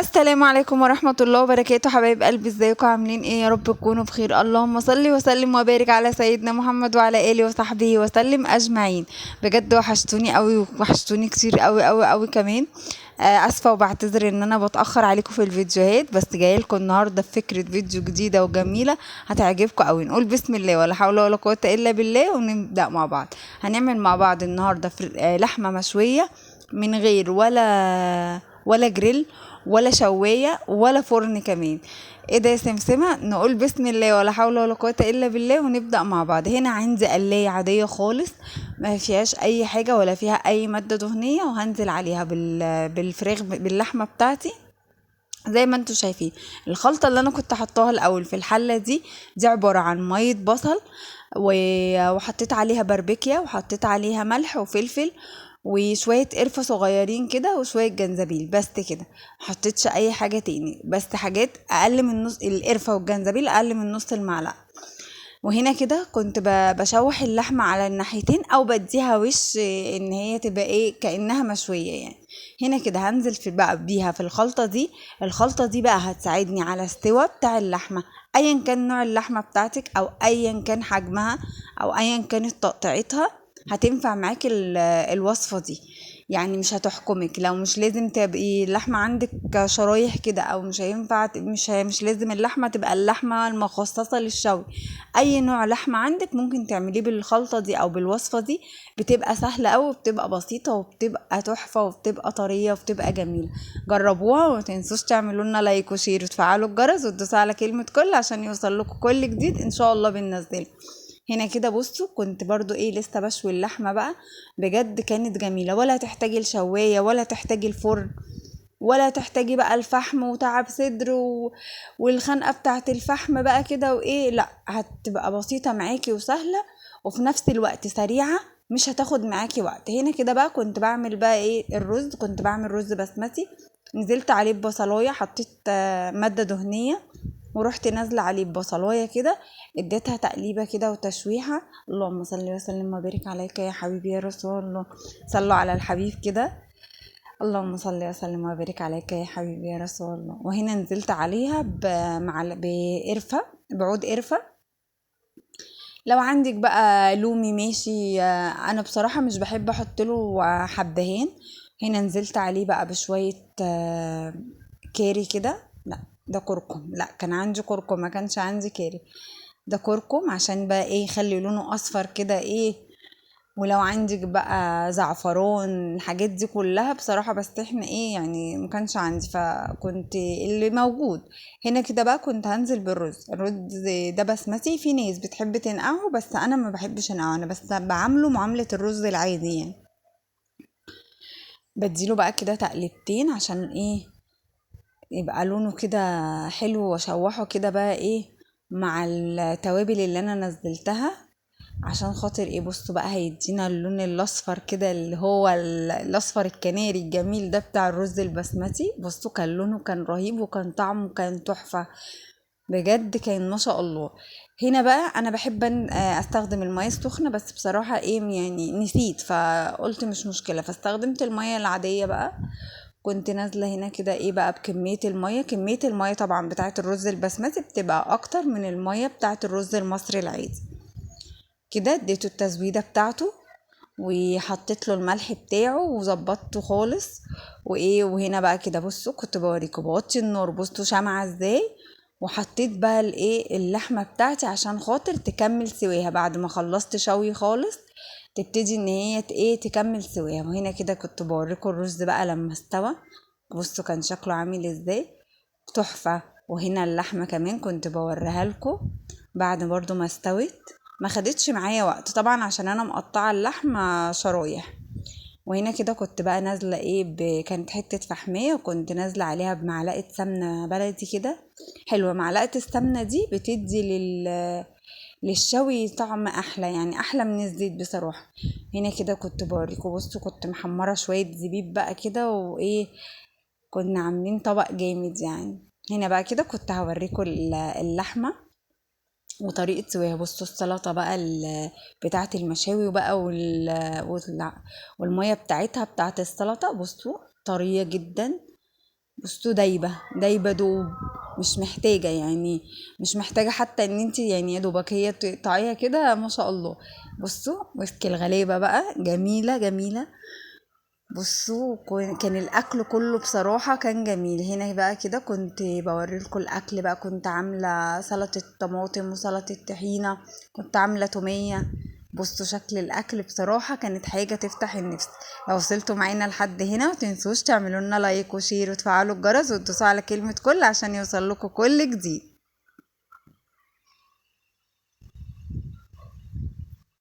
السلام عليكم ورحمة الله وبركاته. حبايب قلبي، ازيكم عاملين ايه؟ يا رب تكونوا بخير. اللهم صل وسلم وبارك على سيدنا محمد وعلى اله وصحبه وسلم اجمعين. بجد وحشتوني قوي، وحشتوني كتير قوي قوي قوي كمان. اسفة وبعتذر ان انا بتأخر عليكم في الفيديوهات، بس جايه لكم النهارده بفكرة فيديو جديدة وجميلة هتعجبكم قوي. نقول بسم الله ولا حول ولا قوة الا بالله ونبدأ مع بعض. هنعمل مع بعض النهارده لحمة مشوية من غير ولا جريل ولا شوايه ولا فرن كمان. ايه ده يا سمسمة؟ نقول بسم الله ولا حول ولا قوة الا بالله ونبدأ مع بعض. هنا عندي قلاية عادية خالص، ما فيهاش اي حاجة ولا فيها اي مادة دهنية، وهنزل عليها بالفراخ باللحمة بتاعتي زي ما انتوا شايفين. الخلطة اللي انا كنت حطاها الاول في الحلة دي عبارة عن مية بصل وحطيت عليها باربيكيا، وحطيت عليها ملح وفلفل وشوية قرفة صغيرين كده وشوية جنزبيل، بس كده. محطيتش اي حاجة تاني، بس حاجات اقل من نص القرفة والجنزبيل، اقل من نص المعلقة. وهنا كده كنت بشوح اللحمة على الناحيتين او بديها وش ان هي تبقى ايه كأنها مشوية يعني. هنا كده هنزل في بقى بيها في الخلطة دي بقى هتساعدني على استوى بتاع اللحمة، ايا كان نوع اللحمة بتاعتك او ايا كان حجمها او ايا كانت تقطيعتها. هتنفع معاكي الوصفة دي، يعني مش هتحكمك. لو مش لازم تبقي اللحمة عندك شرايح كده، او مش هينفع مش لازم اللحمة تبقى اللحمة المخصصة للشوي. اي نوع لحمة عندك ممكن تعمليه بالخلطة دي او بالوصفة دي. بتبقى سهلة اوي، وبتبقى بسيطة، وبتبقى تحفة، وبتبقى طرية، وبتبقى جميلة. جربوها وما تنسوش تعملوا لنا لايك وشير وتفعلوا الجرس وتدوسوا على كلمة كل عشان يوصل لكم كل جديد ان شاء الله بننزله. هنا كده بصوا كنت برضو لسه بشوي اللحمة بقى. بجد كانت جميلة، ولا تحتاجي الشواية ولا تحتاجي الفرن ولا تحتاجي بقى الفحم وتعب صدر والخنقة بتاعت الفحم بقى كده لا، هتبقى بسيطة معاكي وسهلة، وفي نفس الوقت سريعة، مش هتاخد معاكي وقت. هنا كده بقى كنت بعمل بقى الرز. كنت بعمل رز بسمتي، نزلت عليه ببصلاية، حطيت مادة دهنية، ورحت نازله عليه ببصلايه كده، اديتها تقليبه كده وتشويحه. اللهم صل وسلم وبارك عليك يا حبيبي يا رسول الله. صلوا على الحبيب كده. اللهم صل وسلم وبارك عليك يا حبيبي يا رسول الله. وهنا نزلت عليها بقرفه، بعود قرفه. لو عندك بقى لومي ماشي، انا بصراحه مش بحب احط له حبهان. هنا نزلت عليه بقى بشويه كاري كده. لا ده كركم، لا كان عندي كركم ما كانش عندي كاري. ده كركم عشان بقى يخلي لونه اصفر كده ولو عندك بقى زعفران، الحاجات دي كلها بصراحة، بس احنا يعني ما كانش عندي، فكنت اللي موجود. هنا كده بقى كنت هنزل الرز ده بسمتي. في ناس بتحب تنقعه، بس انا ما بحبش انقعه، انا بس بعمله معاملة الرز العادي يعني. بديله بقى كده تقلبتين عشان يبقى لونه كده حلو، واشوحه كده بقى مع التوابل اللي انا نزلتها، عشان خاطر بصوا بقى هيدينا اللون الاصفر كده، اللي هو الاصفر الكناري الجميل ده بتاع الرز البسمتي. بصوا كان لونه كان رهيب، وكان طعمه كان تحفة، بجد كان ما شاء الله. هنا بقى انا بحب استخدم المية السخنة، بس بصراحة يعني نسيت، فقلت مش مشكلة فاستخدمت المية العادية بقى. كنت نازلة هنا كده بقى بكمية المية. كمية المية طبعا بتاعت الرز البسمتي بتبقى اكتر من المية بتاعت الرز المصري العادي. كده اديته التزويدة بتاعته، وحطيت له الملح بتاعه وظبطته خالص. وهنا بقى كده بصوا كنت بوريكم بوطي النار، بصوا شمعة ازاي. وحطيت بقى اللحمة بتاعتي عشان خاطر تكمل سواها بعد ما خلصت شوي خالص، تبتدي ان هي تكمل سواها. وهنا كده كنت بوريكم الرز بقى لما استوى، بصوا كان شكله عامل ازاي، تحفة. وهنا اللحمة كمان كنت بوريها لكم بعد برضو ما استوت. ما خدتش معايا وقت طبعا عشان انا مقطعه اللحمه شرايح. وهنا كده كنت بقى نازله كانت حته فحميه، وكنت نازله عليها بمعلقه سمنه بلدي كده حلوه. معلقه السمنه دي بتدي للشوي طعم احلى، يعني احلى من الزيت بصراحه. هنا كده كنت بوريكم بصوا كنت محمره شويه زبيب بقى كده كنا عاملين طبق جامد يعني. هنا بقى كده كنت هوريكم اللحمه وطريقة سواها. بصوا السلطة بقى بتاعة المشاوي وبقى والمية بتاعتها بتاعة السلطة، بصوا طرية جدا، بصوا دايبة دوب، مش محتاجة يعني، مش محتاجة حتى ان انت يعني يا دوبك هي تقطعيها كده ما شاء الله. بصوا وفك الغلابة بقى جميلة جميلة. بصوا كان الاكل كله بصراحة كان جميل. هنا بقى كده كنت بوريلكم الاكل بقى، كنت عاملة سلطة طماطم وسلطة طحينة، كنت عاملة تومية. بصوا شكل الاكل بصراحة كانت حاجة تفتح النفس. لو وصلتوا معانا لحد هنا متنسوش تعملوا لنا لايك وشير وتفعلوا الجرس وتدوسوا على كلمة كل عشان يوصل لكم كل جديد.